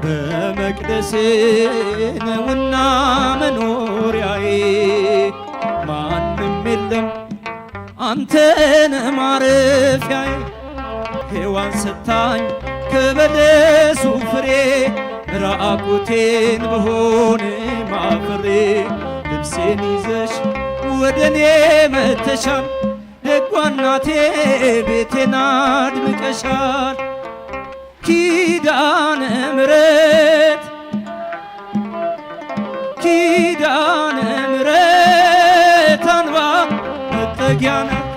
በመቅደስ ነውና መኖሪያዬ ማንም የለም አንተነ ማረፊያዬ ሔዋን ሰታኝ ከበለሱ ፍሬ ራቁቴን ብሆን ማፍሬ ልብሴን ይዘሽ ወደኔ መተሻል ደጓ እናቴ ቤቴን አድምቀሻል ኪዳነ ምሕረት ኪዳነ ምሕረት አንባ መጠጊያ ናት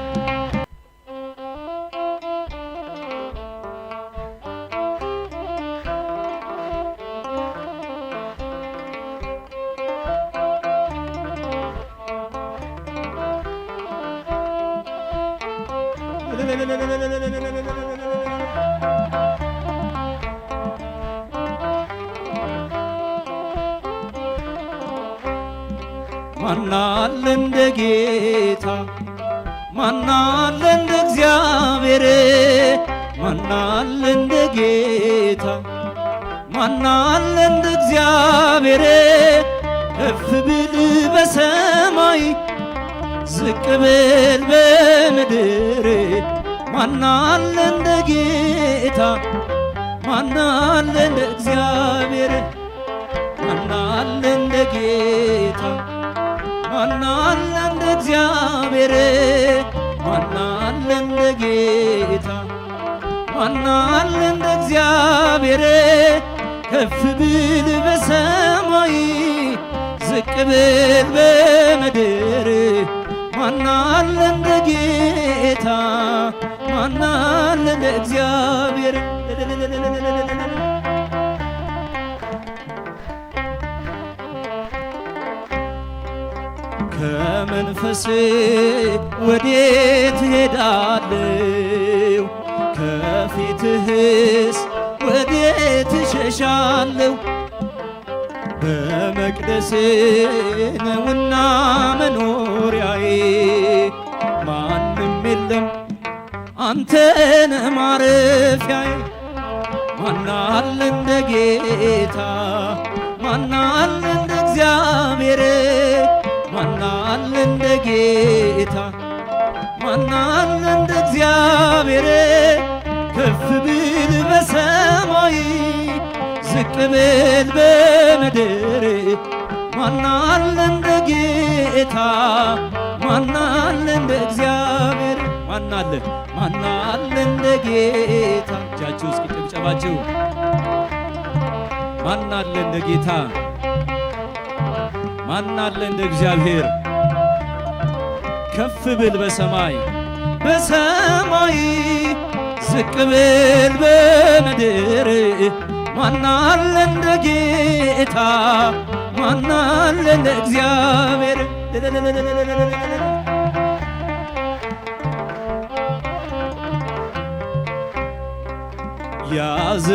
ማናለ እንደ ጌታ ማናለ እንደ እግዚአብሔር ማናለ እንደ ጌታ ማናለ እንደ እግዚአብሔር ከፍ ብል በሰማይ ዝቅ ብል በምድር ማናለ እንደ ጌታ ማናለ እንደ እግዚአብሔር ማናለ እንደ ጌታ ማናለ እንደ እግዚአብሔር ማናለ እንደ ጌታ ማናለ እንደ እግዚአብሔር ከፍ ብል በሰማይ ዝቅ ብል በምድር ማናለ እንደ ጌታ ማናለ እንደ እግዚአብሔር ከመንፈስ ወዴት ሄዳለሁ ከፊትህስ ወዴት እሸሻለሁ በመቅደስ ነውና መኖሪያዬ ማንም የለም አንተነ ማረፊያዬ ማናለ እንደ ጌታ ማናለ እንደ እግዚአብሔር ማናለ እንደ ጌታ ማናለ እንደ እግዚአብሔር ከፍ ብል በሰማይ ዝቅ ብል በምድር ማናለ እንደ ጌታ ማናለ እንደ እግዚአብሔር ማናለ እንደ ጌታ እጃችሁ እስኪ ጭብጨባችሁ ማናለ እንደ ጌታ ማናለ እንደ እግዚአብሔር ከፍ ብል በሰማይ ዝቅ ብል በምድር ማናለ እንደ ጌታ ማናለ እንደ እግዚአብሔር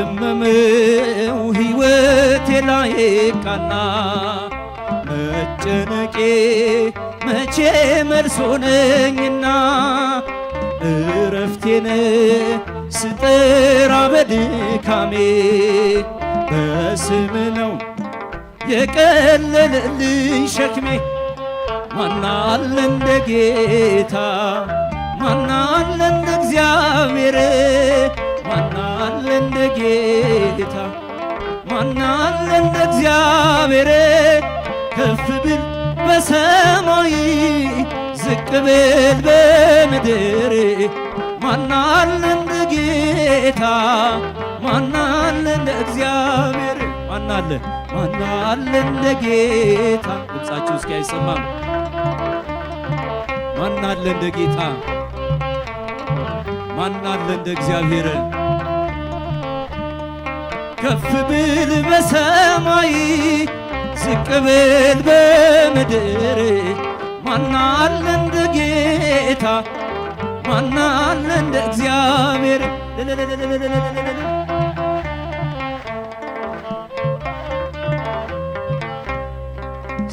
ያዘመመው ሕይወቴ ላይ ቃና መጨነቄ መቼ መልስ ሆነኝና እረፍቴን ስጠራ በድካሜ በስም ነው የቀለለልኝ ሸክሜ ማናለ እንደ ጌታ ማናለ እንደ እግዚአብሔር ማናለ እንደ ጌታ ማናለ እንደ እግዚአብሔር ከፍ ብል በሰማይ ዝቅ ብል በምድር ማናለ እንደ ጌታ ማናለ እንደ እግዚአብሔር ማናለ እንደ ጌታ ድምፃችሁ እስኪ አይሰማም ማናለ እንደ ጌታ ማናለ እንደ እግዚአብሔር ከፍ ብል በሰማይ ዝቅ ብል በምድር ማናለ እንደ ጌታ ማናለ እንደ እግዚአብሔር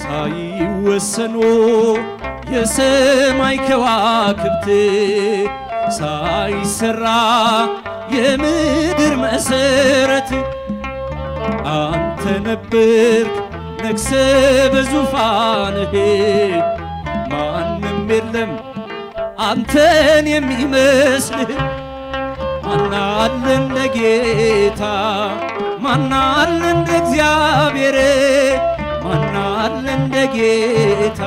ሳይወሰኑ የሰማይ ከዋክብት ሳይሰራ የምድር መሰረት አንተ ነበርክ ነግሰ በዙፋንህ ማንም የለም አንተን የሚመስልህ። ማናለ እንደ ጌታ ማናለ እንደ እግዚአብሔር ማናለ እንደ ጌታ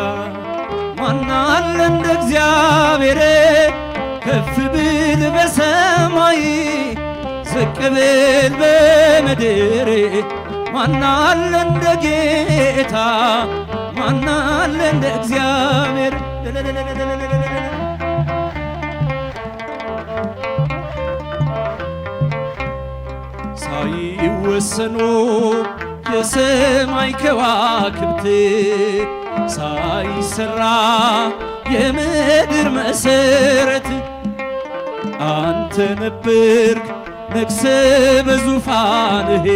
ማናለ እንደ እግዚአብሔር ከፍ ብል በሰማይ ዝቅ ብል በምድር ማናለ እንደ ጌታ ማናለ እንደ እግዚአብሔር። ሳይወሰኑ የሰማይ ከዋክብት ሳይሰራ የምድር መሰረት አንተ ነበርክ ነግሰ በዙፋንህ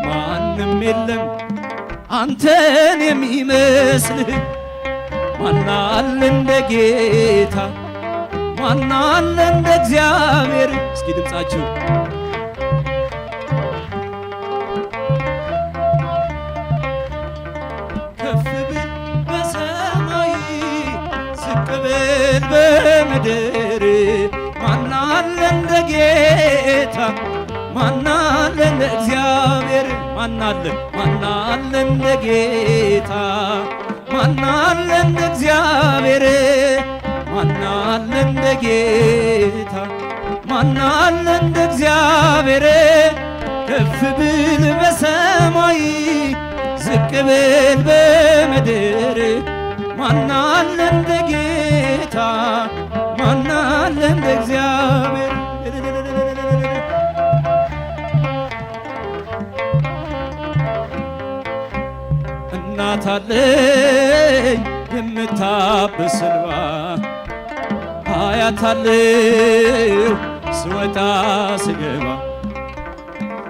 ማንም የለም አንተን የሚመስልህ። ማናለ እንደ ጌታ ማናለ እንደ እግዚአብሔር። እስኪ ድምፃችሁ ከፍ ብል በሰማይ ዝቅ ብል በምድር ማናለ እንደ ጌታ ማናለ እንደ እግዚአብሔር። ማናለ ማናለ እንደ ጌታ ማናለ እንደ እግዚአብሔር ማናለ እንደ ጌታ ማናለ እንደ እግዚአብሔር። ከፍ ብል በሰማይ ዝቅ ብል በምድር ማናለ እንደ ጌታ ማናለ እንደ እግዚአብሔር። እናት አለኝ የምታብስ እንባ አያት አለሁ ስወጣ ስገባ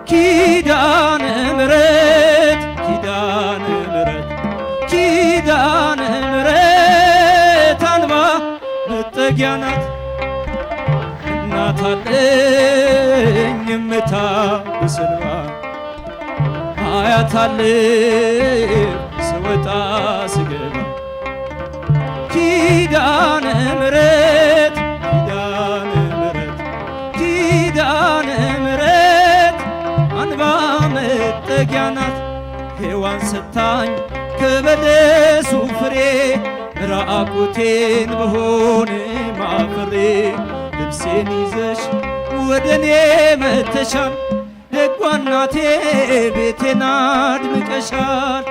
ኪዳነ ምሕረት ኪዳነ ምሕረት ኪዳነ ምሕረት አንባ መጠጊያ ናት። እናት አለኝ የምታብስ እንባ አያት አለሁ ስወጣ ስገባ ኪዳነ ምሕረት ኪዳነ ምሕረት ኪዳነ ምሕረት አንባ መጠጊያ ናት። ሔዋን ሰታኝ ከበለሱ ፍሬ ራቁቴን ብሆን ማፍሬ ልብሴን ይዘሽ ወደኔ መተሻል ደጓ እናቴ ቤቴን አድምቀሻል።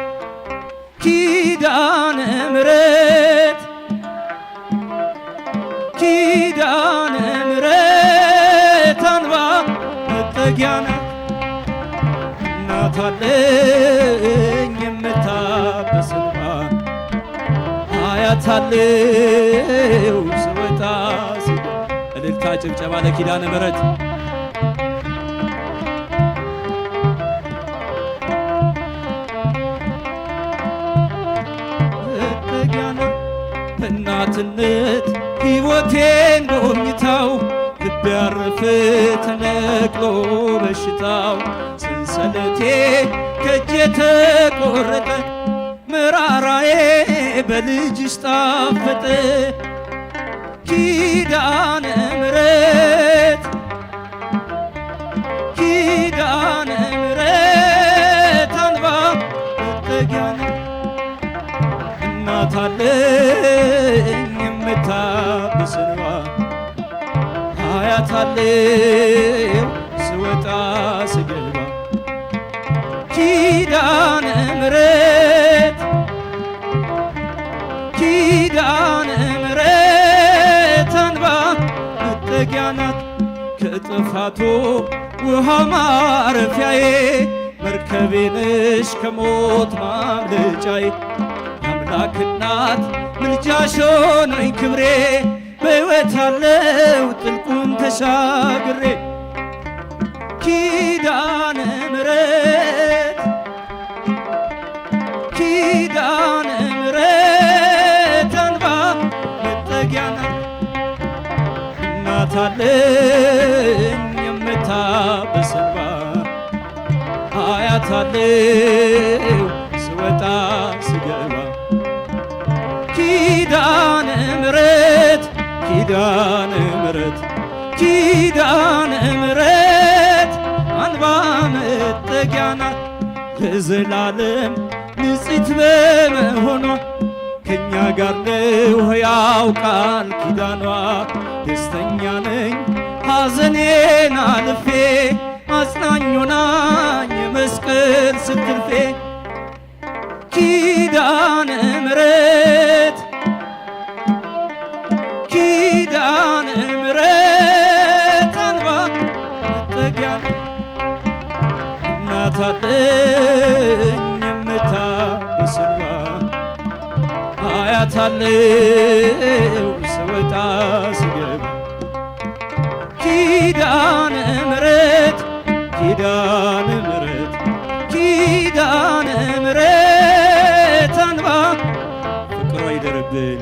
ኪዳነ ምሕረት ኪዳነ ምሕረት አንባ መጠጊያ ናት። እናት አለኝ የምታብስ እንባ አያት አለሁ ስወጣ ስገባ። እልልታ ጭብጨባ ለኪዳነ ምሕረት። እናትነት ሕይወቴን ጎብኝታው ልቤ ያረፈ ተነቅሎ በሽታው ሰንሰለቴ ከእጄ ተቆረጠ መራራዬ በልጅሽ ጣፈጠ። ኪዳነ ምሕረት ኪዳነ ምሕረት አንባ መጠጊያ ናት። እናት አለኝ የምታብስ እንባ አያት አለሁ ስወጣ ስገባ ኪዳነ ምሕረት ኪዳነ ምሕረት አንባ መጠጊያ ናት። ከጥፋቱ ውሃ ማረፊያዬ መርከቤ ነሽ ከሞት ማምለጫዬ። አምላክ እናት ምልጃሽ ሆነኝ ክብሬ በሕይወት አለው ጥልቁን ተሻግሬ። ኪዳነ ምሕረት ኪዳነ ምሕረት አንባ መጠጊያ ናት። እናት አለኝ የምታብስ እንባ አያታለው ስወጣ ስገባ ኪዳነ ምሕረት ኪዳነ ምሕረት ኪዳነ ምሕረት አንባ መጠጊያ ናት ለዘላለም ንጽሕት በመሆኗ ከእኛ ጋር ነው ሕያው ቃል ኪዳኗ። ደስተኛ ነኝ ሐዘኔን አልፌ አጽናኝ ሆናኝ የመስቀል ስትልፌ ኪዳነ ምሕረት ኪዳነ ምሕረት አንባ መጠጊያ እናት አለኝ የምታብስ እንባ አያታለው ስወጣ ስገባ ኪዳነ ምሕረት ኪዳነ ምሕረት ኪዳነ ምሕረት አንባ ፍቅሯ ይደርብን